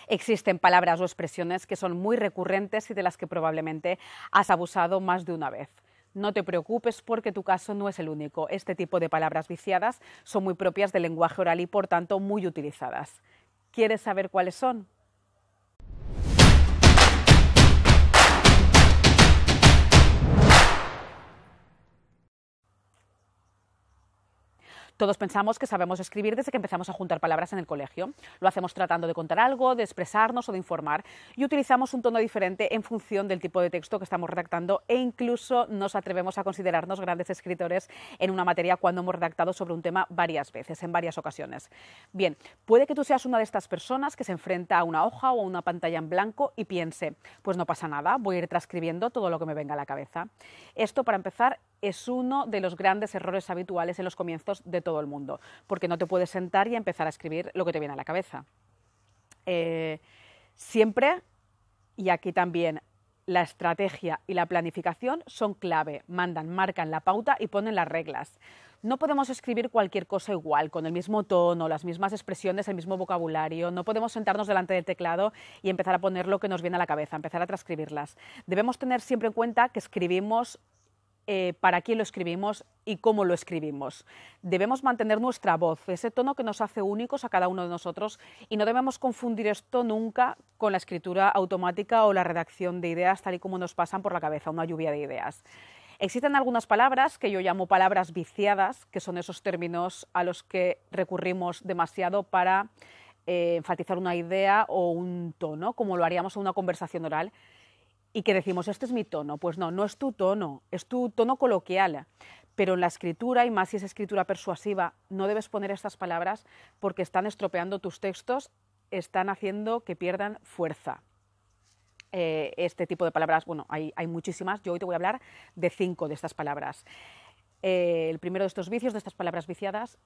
Existen palabras o expresiones que son muy recurrentes y de las que probablemente has abusado más de una vez. No te preocupes porque tu caso no es el único. Este tipo de palabras viciadas son muy propias del lenguaje oral y por tanto muy utilizadas. ¿Quieres saber cuáles son? Todos pensamos que sabemos escribir desde que empezamos a juntar palabras en el colegio. Lo hacemos tratando de contar algo, de expresarnos o de informar y utilizamos un tono diferente en función del tipo de texto que estamos redactando e incluso nos atrevemos a considerarnos grandes escritores en una materia cuando hemos redactado sobre un tema varias veces, en varias ocasiones. Bien, puede que tú seas una de estas personas que se enfrenta a una hoja o a una pantalla en blanco y piense, pues no pasa nada, voy a ir transcribiendo todo lo que me venga a la cabeza. Esto, para empezar, es uno de los grandes errores habituales en los comienzos de todo el mundo, porque no te puedes sentar y empezar a escribir lo que te viene a la cabeza. Siempre, y aquí también, la estrategia y la planificación son clave, marcan la pauta y ponen las reglas. No podemos escribir cualquier cosa igual, con el mismo tono, las mismas expresiones, el mismo vocabulario. No podemos sentarnos delante del teclado y empezar a poner lo que nos viene a la cabeza, empezar a transcribirlas. Debemos tener siempre en cuenta que escribimos para quién lo escribimos y cómo lo escribimos. Debemos mantener nuestra voz, ese tono que nos hace únicos a cada uno de nosotros, y no debemos confundir esto nunca con la escritura automática o la redacción de ideas tal y como nos pasan por la cabeza, una lluvia de ideas. Existen algunas palabras que yo llamo palabras viciadas, que son esos términos a los que recurrimos demasiado para enfatizar una idea o un tono, como lo haríamos en una conversación oral, y que decimos, este es mi tono. Pues no, no es tu tono, es tu tono coloquial. Pero en la escritura, y más si es escritura persuasiva, no debes poner estas palabras porque están estropeando tus textos, están haciendo que pierdan fuerza. Este tipo de palabras, bueno, hay muchísimas, yo hoy te voy a hablar de 5 de estas palabras. El primero de estos vicios, de estas palabras viciadas,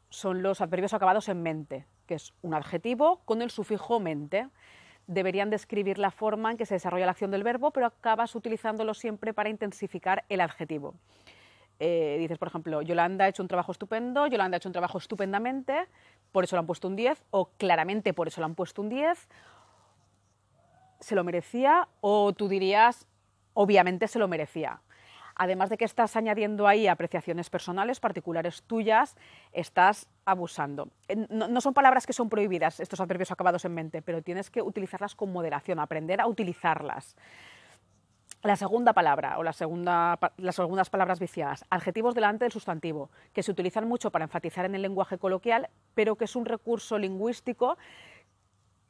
son los adverbios acabados en mente, que es un adjetivo con el sufijo mente. Deberían describir la forma en que se desarrolla la acción del verbo, pero acabas utilizándolo siempre para intensificar el adjetivo. Dices, por ejemplo, Yolanda ha hecho un trabajo estupendo, Yolanda ha hecho un trabajo estupendamente, por eso le han puesto un 10, o claramente por eso le han puesto un 10, se lo merecía, o tú dirías, obviamente se lo merecía. Además de que estás añadiendo ahí apreciaciones personales, particulares tuyas, estás abusando. No son palabras que son prohibidas, estos adverbios acabados en mente, pero tienes que utilizarlas con moderación, aprender a utilizarlas. La segunda palabra, o las segundas palabras viciadas, adjetivos delante del sustantivo, que se utilizan mucho para enfatizar en el lenguaje coloquial, pero que es un recurso lingüístico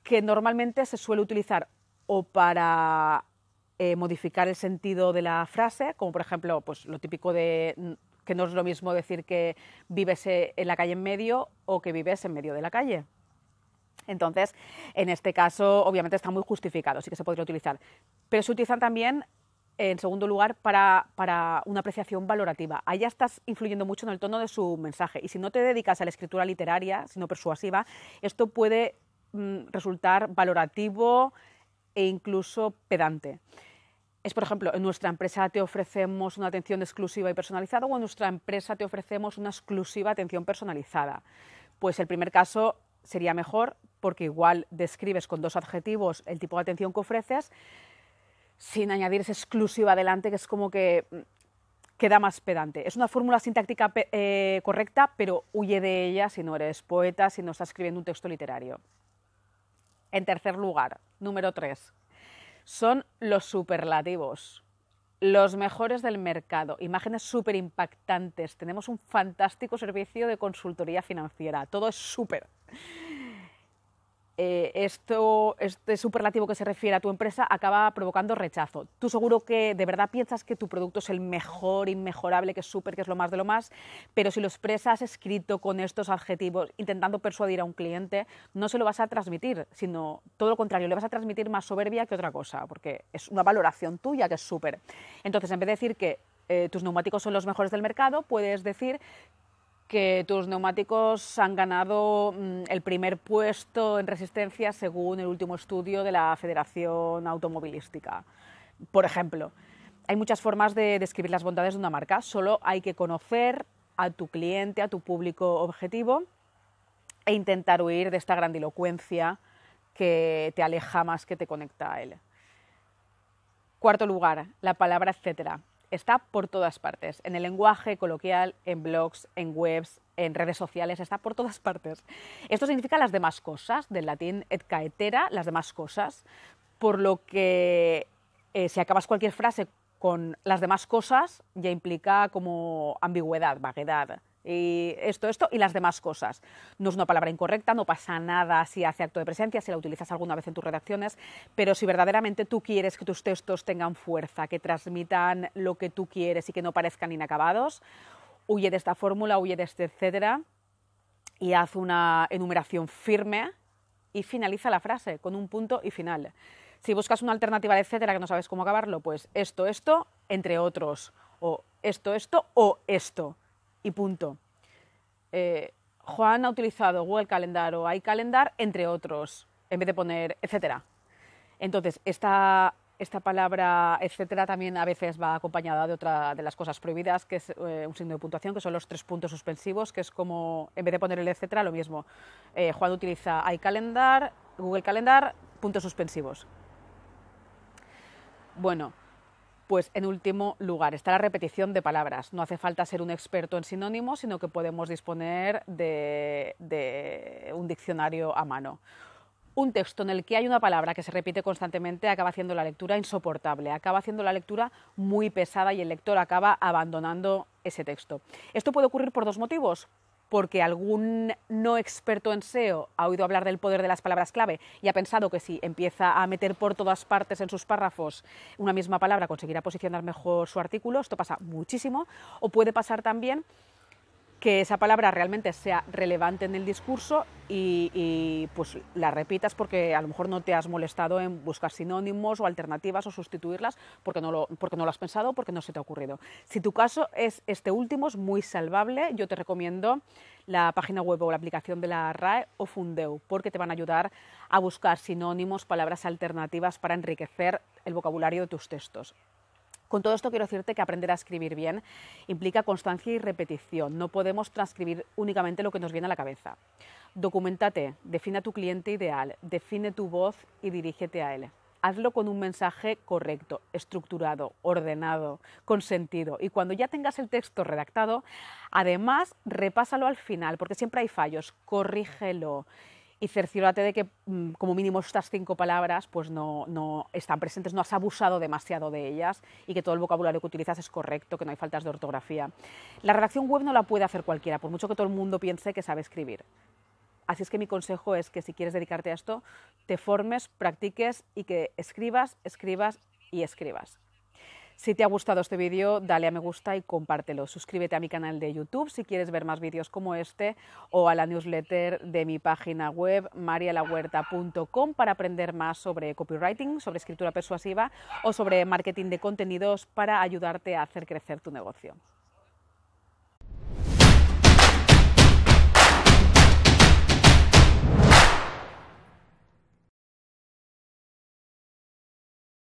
que normalmente se suele utilizar o para modificar el sentido de la frase, como por ejemplo, pues lo típico de que no es lo mismo decir que vives en la calle en medio o que vives en medio de la calle. Entonces, en este caso, obviamente está muy justificado, sí que se podría utilizar. Pero se utilizan también, en segundo lugar, para una apreciación valorativa. Ahí ya estás influyendo mucho en el tono de su mensaje. Y si no te dedicas a la escritura literaria, sino persuasiva, esto puede resultar valorativo e incluso pedante. Es, por ejemplo, en nuestra empresa te ofrecemos una atención exclusiva y personalizada, o en nuestra empresa te ofrecemos una exclusiva atención personalizada. Pues el primer caso sería mejor porque igual describes con 2 adjetivos el tipo de atención que ofreces sin añadir esa exclusiva adelante, que es como que queda más pedante. Es una fórmula sintáctica correcta, pero huye de ella si no eres poeta, si no estás escribiendo un texto literario. En tercer lugar, número 3. Son los superlativos, los mejores del mercado, imágenes súper impactantes. Tenemos un fantástico servicio de consultoría financiera, todo es súper. Este superlativo que se refiere a tu empresa acaba provocando rechazo. Tú seguro que de verdad piensas que tu producto es el mejor, inmejorable, que es súper, que es lo más de lo más, pero si lo expresas escrito con estos adjetivos, intentando persuadir a un cliente, no se lo vas a transmitir, sino todo lo contrario, le vas a transmitir más soberbia que otra cosa, porque es una valoración tuya que es súper. Entonces, en vez de decir que tus neumáticos son los mejores del mercado, puedes decir que tus neumáticos han ganado el primer puesto en resistencia según el último estudio de la Federación Automovilística. Por ejemplo, hay muchas formas de describir las bondades de una marca, solo hay que conocer a tu cliente, a tu público objetivo e intentar huir de esta grandilocuencia que te aleja más que te conecta a él. Cuarto lugar, la palabra etcétera. Está por todas partes, en el lenguaje coloquial, en blogs, en webs, en redes sociales, está por todas partes. Esto significa las demás cosas, del latín et caetera, las demás cosas, por lo que si acabas cualquier frase con las demás cosas, ya implica como ambigüedad, vaguedad. Y esto y las demás cosas. No es una palabra incorrecta, no pasa nada si hace acto de presencia, si la utilizas alguna vez en tus redacciones, pero si verdaderamente tú quieres que tus textos tengan fuerza, que transmitan lo que tú quieres y que no parezcan inacabados, huye de esta fórmula, huye de este etcétera y haz una enumeración firme y finaliza la frase con un punto y final. Si buscas una alternativa de etcétera que no sabes cómo acabarlo, pues esto, entre otros, o esto, o esto. Y punto. Juan ha utilizado Google Calendar o iCalendar, entre otros, en vez de poner etcétera. Entonces, esta palabra etcétera también a veces va acompañada de otra de las cosas prohibidas, que es un signo de puntuación, que son los 3 puntos suspensivos, que es como, en vez de poner el etcétera, lo mismo. Juan utiliza iCalendar, Google Calendar, puntos suspensivos. Bueno, pues en último lugar está la repetición de palabras. No hace falta ser un experto en sinónimos, sino que podemos disponer de un diccionario a mano. Un texto en el que hay una palabra que se repite constantemente acaba haciendo la lectura insoportable, acaba haciendo la lectura muy pesada y el lector acaba abandonando ese texto. Esto puede ocurrir por 2 motivos. Porque algún no experto en SEO ha oído hablar del poder de las palabras clave y ha pensado que si empieza a meter por todas partes en sus párrafos una misma palabra conseguirá posicionar mejor su artículo. Esto pasa muchísimo. O puede pasar también que esa palabra realmente sea relevante en el discurso y pues la repitas porque a lo mejor no te has molestado en buscar sinónimos o alternativas o sustituirlas porque no lo has pensado, porque no se te ha ocurrido. Si tu caso es este último, es muy salvable, yo te recomiendo la página web o la aplicación de la RAE o Fundeu, porque te van a ayudar a buscar sinónimos, palabras alternativas para enriquecer el vocabulario de tus textos. Con todo esto quiero decirte que aprender a escribir bien implica constancia y repetición. No podemos transcribir únicamente lo que nos viene a la cabeza. Documéntate, define a tu cliente ideal, define tu voz y dirígete a él. Hazlo con un mensaje correcto, estructurado, ordenado, con sentido. Y cuando ya tengas el texto redactado, además repásalo al final, porque siempre hay fallos, corrígelo. Y cerciórate de que como mínimo estas 5 palabras pues no están presentes, no has abusado demasiado de ellas y que todo el vocabulario que utilizas es correcto, que no hay faltas de ortografía. La redacción web no la puede hacer cualquiera, por mucho que todo el mundo piense que sabe escribir. Así es que mi consejo es que si quieres dedicarte a esto, te formes, practiques y que escribas y escribas. Si te ha gustado este vídeo, dale a me gusta y compártelo. Suscríbete a mi canal de YouTube si quieres ver más vídeos como este o a la newsletter de mi página web marialahuerta.com para aprender más sobre copywriting, sobre escritura persuasiva o sobre marketing de contenidos para ayudarte a hacer crecer tu negocio.